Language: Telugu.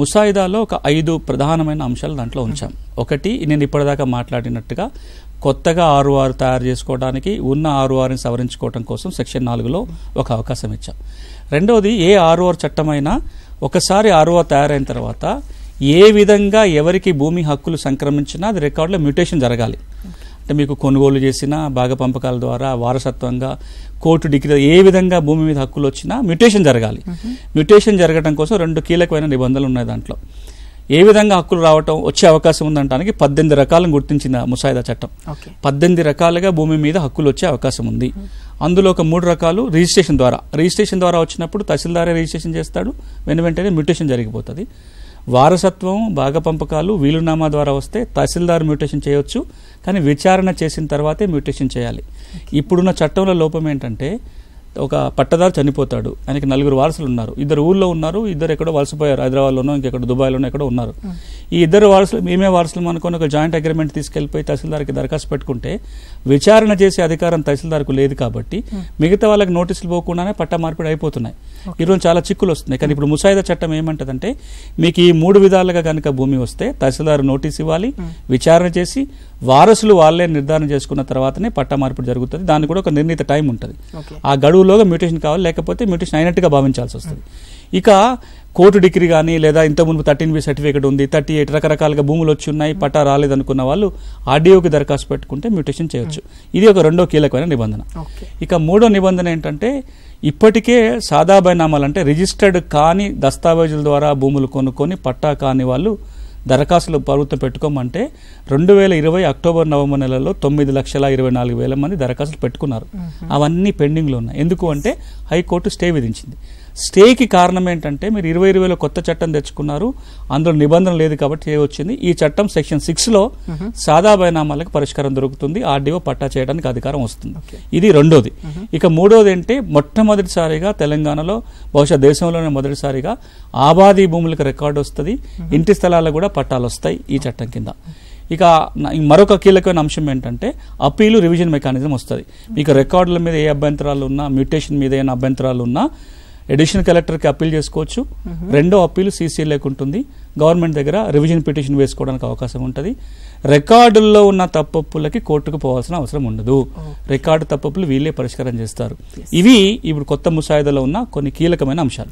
ముసాయిదాలో ఒక 5 ప్రధానమైన అంశాలు దాంట్లో ఉంచాం. ఒకటి, నేను ఇప్పటిదాకా మాట్లాడినట్టుగా కొత్తగా ఆర్ఓఆర్ తయారు చేసుకోవడానికి ఉన్న ఆర్ఓఆర్ని సవరించుకోవడం కోసం సెక్షన్ 4లో ఒక అవకాశం ఇచ్చాం. రెండవది, ఏ ఆర్ఓఆర్ చట్టమైనా ఒకసారి ఆర్ఓఆర్ తయారైన తర్వాత ఏ విధంగా ఎవరికి భూమి హక్కులు సంక్రమించినా అది రికార్డులో మ్యూటేషన్ జరగాలి. అంటే మీకు కొనుగోలు చేసిన భాగ పంపకాల ద్వారా వారసత్వంగా కోర్టు డిగ్రీ ఏ విధంగా భూమి మీద హక్కులు వచ్చినా మ్యూటేషన్ జరగాలి. మ్యూటేషన్ జరగడం కోసం 2 కీలకమైన నిబంధనలు ఉన్నాయి దాంట్లో. ఏ విధంగా హక్కులు రావటం వచ్చే అవకాశం ఉందంటానికి 18 రకాలను గుర్తించిన ముసాయిదా చట్టం. 18 రకాలుగా భూమి మీద హక్కులు వచ్చే అవకాశం ఉంది. అందులో ఒక 3 రకాలు రిజిస్ట్రేషన్ ద్వారా వచ్చినప్పుడు తహసీల్దారే రిజిస్ట్రేషన్ చేస్తాడు, వెంటనే మ్యూటేషన్ జరిగిపోతుంది. వారసత్వం, భాగ పంపకాలు వీలునామా ద్వారా వస్తే తహసీల్దార్ మ్యూటేషన్ చేయొచ్చు, కానీ విచారణ చేసిన తర్వాతే మ్యూటేషన్ చేయాలి. ఇప్పుడున్న చట్టంలో లోపం ఏంటంటే, ఒక పట్టదారు చనిపోతాడు, ఆయనకి 4 వారసులు ఉన్నారు, 2 ఊళ్ళో ఉన్నారు, 2 ఎక్కడో వలసపోయారు, హైదరాబాద్లోనో ఇంకెక్కడ దుబాయ్లోనో ఎక్కడో ఉన్నారు. ఈ 2 వారసులు మేమే వారసులు అనుకుని ఒక జాయింట్ అగ్రిమెంట్ తీసుకెళ్లిపోయి తహసీల్దార్కి దరఖాస్తు పెట్టుకుంటే విచారణ చేసే అధికారం తహసీల్దార్కు లేదు కాబట్టి మిగతా వాళ్ళకి నోటీసులు పోకుండానే పట్టా మార్పిడి అయిపోతున్నాయి. ఈరోజు చాలా చిక్కులు వస్తున్నాయి. కానీ ఇప్పుడు ముసాయిదా చట్టం ఏమంటదంటే, మీకు ఈ 3 విధాలుగా కనుక భూమి వస్తే తహసీల్దార్ నోటీస్ ఇవ్వాలి, విచారణ చేసి వారసులు వాళ్ళే నిర్ధారణ చేసుకున్న తర్వాతనే పట్టా మార్పిడి జరుగుతుంది. దానికి కూడా ఒక నిర్ణీత టైం ఉంటుంది. ఆ గడువులోగా మ్యూటేషన్ కావాలి, లేకపోతే మ్యూటేషన్ అయినట్టుగా భావించాల్సి వస్తుంది. ఇక కోర్టు డిగ్రీ కానీ లేదా ఇంతకుముందు 13B సర్టిఫికేట్ ఉంది, 38 రకరకాలుగా భూములు వచ్చి ఉన్నాయి, పట్టా రాలేదనుకున్న వాళ్ళు ఆర్డీఓకి దరఖాస్తు పెట్టుకుంటే మ్యూటేషన్ చేయొచ్చు. ఇది ఒక 2వ కీలకమైన నిబంధన. ఇక 3వ నిబంధన ఏంటంటే, ఇప్పటికే సాదా బైనామాలు అంటే రిజిస్టర్డ్ కాని దస్తావేజుల ద్వారా భూములు కొనుక్కొని పట్టా కాని వాళ్ళు దరఖాస్తులు ప్రభుత్వం పెట్టుకోమంటే 2020 అక్టోబర్ నవంబర్ నెలలో 9,24,000 మంది దరఖాస్తులు పెట్టుకున్నారు. అవన్నీ పెండింగ్లో ఉన్నాయి. ఎందుకు అంటే హైకోర్టు స్టే విధించింది. స్టేకి కారణం ఏంటంటే, మీరు 2020లో కొత్త చట్టం తెచ్చుకున్నారు, అందులో నిబంధన లేదు కాబట్టి స్టే వచ్చింది. ఈ చట్టం సెక్షన్ 6లో సాదా బైనామాలకు పరిష్కారం దొరుకుతుంది, ఆర్డీఓ పట్టా చేయడానికి అధికారం వస్తుంది. ఇది 2వది. ఇక 3వది అంటే, మొట్టమొదటిసారిగా తెలంగాణలో, బహుశా దేశంలోనే మొదటిసారిగా ఆబాదీ భూములకు రికార్డు వస్తుంది, ఇంటి స్థలాలకు కూడా పట్టాలు వస్తాయి ఈ చట్టం కింద. ఇక మరొక కీలకమైన అంశం ఏంటంటే, అప్పీలు రివిజన్ మెకానిజం వస్తుంది. మీకు రికార్డుల మీద ఏ అభ్యంతరాలు ఉన్నా, మ్యూటేషన్ మీద ఏమైనా అభ్యంతరాలు ఉన్నా అడిషనల్ కలెక్టర్కి అప్పీల్ చేసుకోవచ్చు. 2వ అప్పీలు సీసీ లేకుంటుంది, గవర్నమెంట్ దగ్గర రివిజన్ పిటిషన్ వేసుకోవడానికి అవకాశం ఉంటుంది. రికార్డుల్లో ఉన్న తప్పొప్పులకి కోర్టుకు పోవాల్సిన అవసరం ఉండదు. రికార్డు తప్పొప్పులు వీళ్ళే పరిష్కారం చేస్తారు. ఇవి ఇప్పుడు కొత్త ముసాయిదాలో ఉన్న కొన్ని కీలకమైన అంశాలు.